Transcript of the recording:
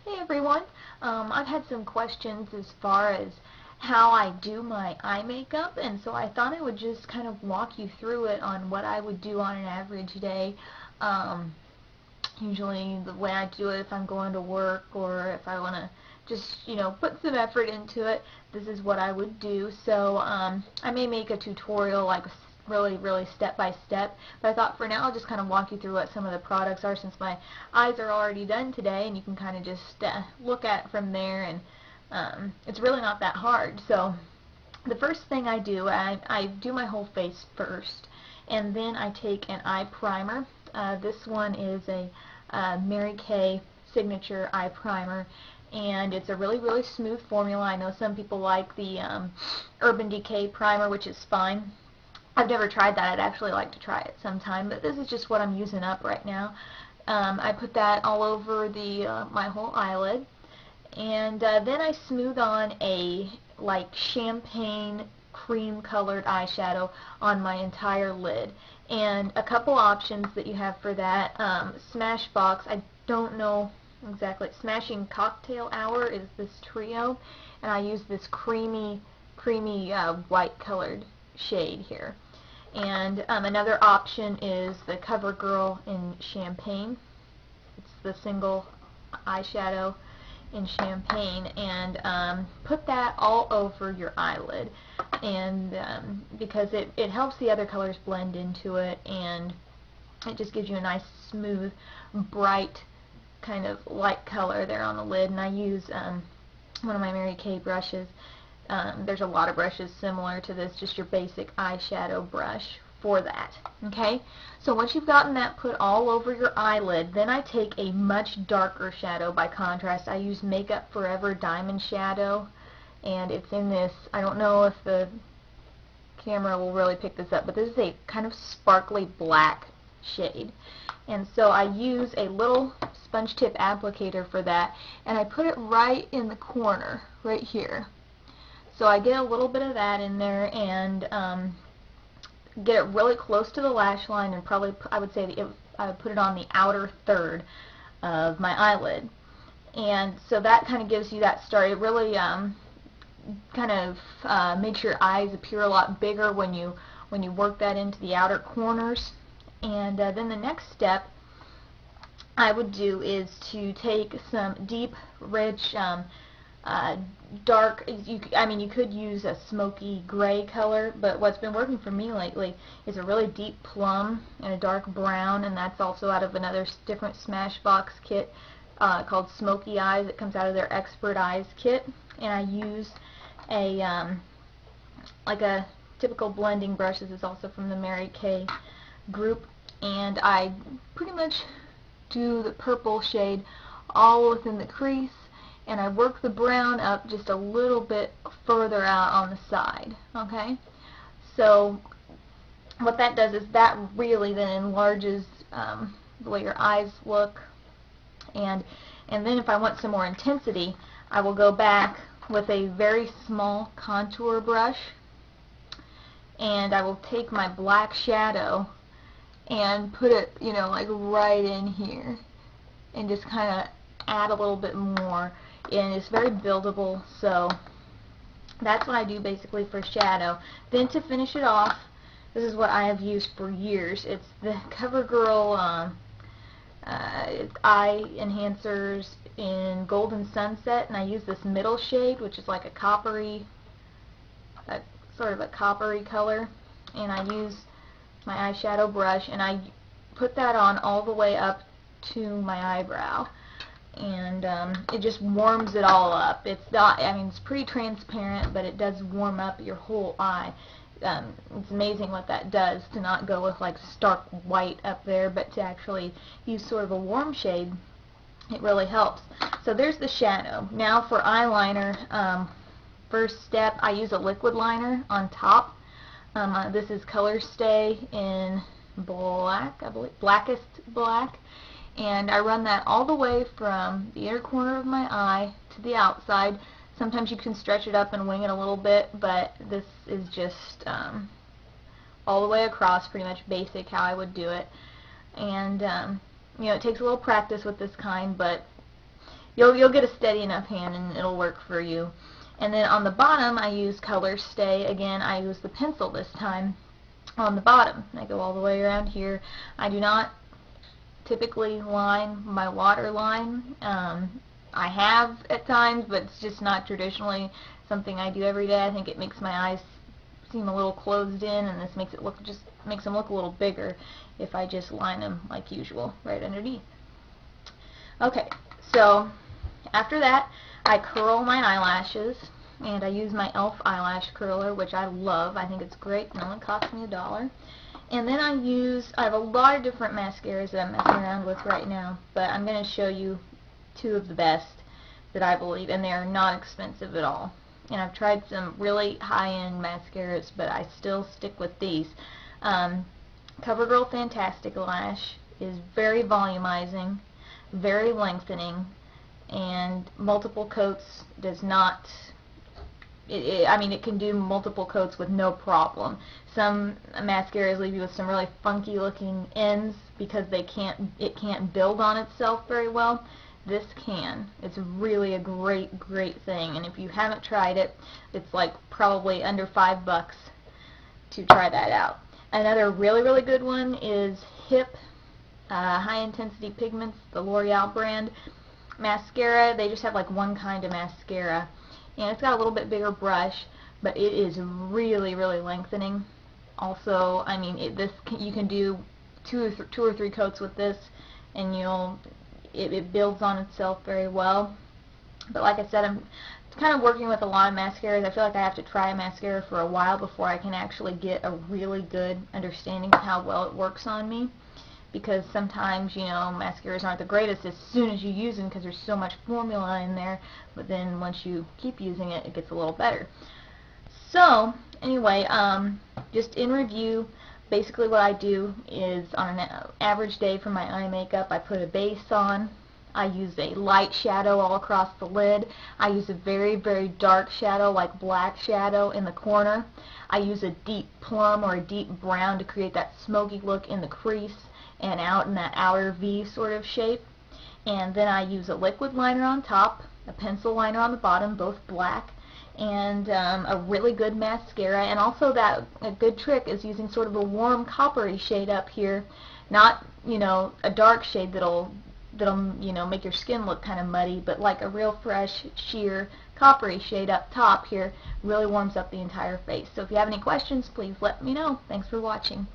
Hey everyone, I've had some questions as far as how I do my eye makeup, and so I thought I would just kind of walk you through it on what I would do on an average day. Um, Usually the way I do it, if I'm going to work or if I want to just, put some effort into it, this is what I would do. So I may make a tutorial like really step by step, but I thought for now I'll just kind of walk you through what some of the products are, since my eyes are already done today, and you can kind of just look at it from there, and it's really not that hard. So the first thing I do, I do my whole face first, and then I take an eye primer. This one is a Mary Kay Signature Eye Primer, and it's a really smooth formula. I know some people like the Urban Decay Primer, which is fine. I've never tried that. I'd actually like to try it sometime, but this is just what I'm using up right now. I put that all over the my whole eyelid, and then I smooth on a like champagne cream colored eyeshadow on my entire lid. And a couple options that you have for that, Smashbox, I don't know exactly, Smashing Cocktail Hour is this trio, and I use this creamy white colored shade here. And another option is the CoverGirl in Champagne. It's the single eyeshadow in Champagne, and put that all over your eyelid, and because it helps the other colors blend into it, and it just gives you a nice smooth bright kind of light color there on the lid. And I use one of my Mary Kay brushes. There's a lot of brushes similar to this, just your basic eyeshadow brush for that. Okay, so once you've gotten that put all over your eyelid, then I take a much darker shadow by contrast. I use Makeup Forever Diamond Shadow, and it's in this, I don't know if the camera will really pick this up, but this is a kind of sparkly black shade. And so I use a little sponge tip applicator for that, and I put it right in the corner, right here. So I get a little bit of that in there, and get it really close to the lash line, and probably, I would say that I would put it on the outer third of my eyelid. And so that kind of gives you that start. It really kind of makes your eyes appear a lot bigger when you work that into the outer corners. And then the next step I would do is to take some deep, rich, dark, you could use a smoky gray color, but what's been working for me lately is a really deep plum and a dark brown, and that's also out of another different Smashbox kit called Smoky Eyes. It comes out of their Expert Eyes kit, and I use a like a typical blending brush. This is also from the Mary Kay group, and I pretty much do the purple shade all within the crease, and I work the brown up just a little bit further out on the side. Okay, so what that does is that really then enlarges the way your eyes look, and then if I want some more intensity, I will go back with a very small contour brush, and I will take my black shadow and put it, like right in here, and just kind of add a little bit more. And it's very buildable, so that's what I do basically for shadow. Then to finish it off, this is what I have used for years. It's the CoverGirl eye enhancers in Golden Sunset, and I use this middle shade, which is like a coppery, sort of a coppery color, and I use my eyeshadow brush, and I put that on all the way up to my eyebrow, and it just warms it all up. It's not, it's pretty transparent, but it does warm up your whole eye. It's amazing what that does, to not go with like stark white up there, but to actually use sort of a warm shade. It really helps. So there's the shadow. Now for eyeliner, first step, I use a liquid liner on top. This is Colorstay in black, I believe, Blackest Black, and I run that all the way from the inner corner of my eye to the outside. Sometimes you can stretch it up and wing it a little bit, but this is just all the way across, pretty much basic how I would do it. And it takes a little practice with this kind, but you'll get a steady enough hand and it'll work for you. And then on the bottom, I use Color Stay. Again, I use the pencil this time on the bottom. I go all the way around here. I do not typically line my waterline. I have at times, but it's just not traditionally something I do every day. I think it makes my eyes seem a little closed in, and this makes them look a little bigger if I just line them like usual right underneath. Okay, so after that, I curl my eyelashes, and I use my e.l.f. eyelash curler, which I love. I think it's great. It only cost me $1. And then I have a lot of different mascaras that I'm messing around with right now, but I'm going to show you 2 of the best that I believe, and they are not expensive at all. And I've tried some really high-end mascaras, but I still stick with these. CoverGirl Fantastic Lash is very volumizing, very lengthening, and multiple coats does not, I mean, it can do multiple coats with no problem. Some mascaras leave you with some really funky looking ends because it can't build on itself very well. This can. It's really a great thing, and if you haven't tried it, it's like probably under $5 to try that out. Another really good one is HIP High Intensity Pigments, the L'Oreal brand mascara. They just have like one kind of mascara, and it's got a little bit bigger brush, but it is really lengthening. Also, I mean, you can do two or three coats with this, and it builds on itself very well. But like I said, I'm kind of working with a lot of mascaras. I feel like I have to try a mascara for a while before I can actually get a really good understanding of how well it works on me. Because sometimes, mascaras aren't the greatest as soon as you use them because there's so much formula in there, but then once you keep using it, it gets a little better. So, anyway, just in review, basically what I do is on an average day for my eye makeup, I put a base on. I use a light shadow all across the lid. I use a very dark shadow, like black shadow, in the corner. I use a deep plum or a deep brown to create that smoky look in the crease and out in that outer V sort of shape. And then I use a liquid liner on top, a pencil liner on the bottom, both black, and a really good mascara. And also a good trick is using sort of a warm coppery shade up here, not a dark shade that'll make your skin look kind of muddy, but like a real fresh, sheer, coppery shade up top here really warms up the entire face. So if you have any questions, please let me know. Thanks for watching.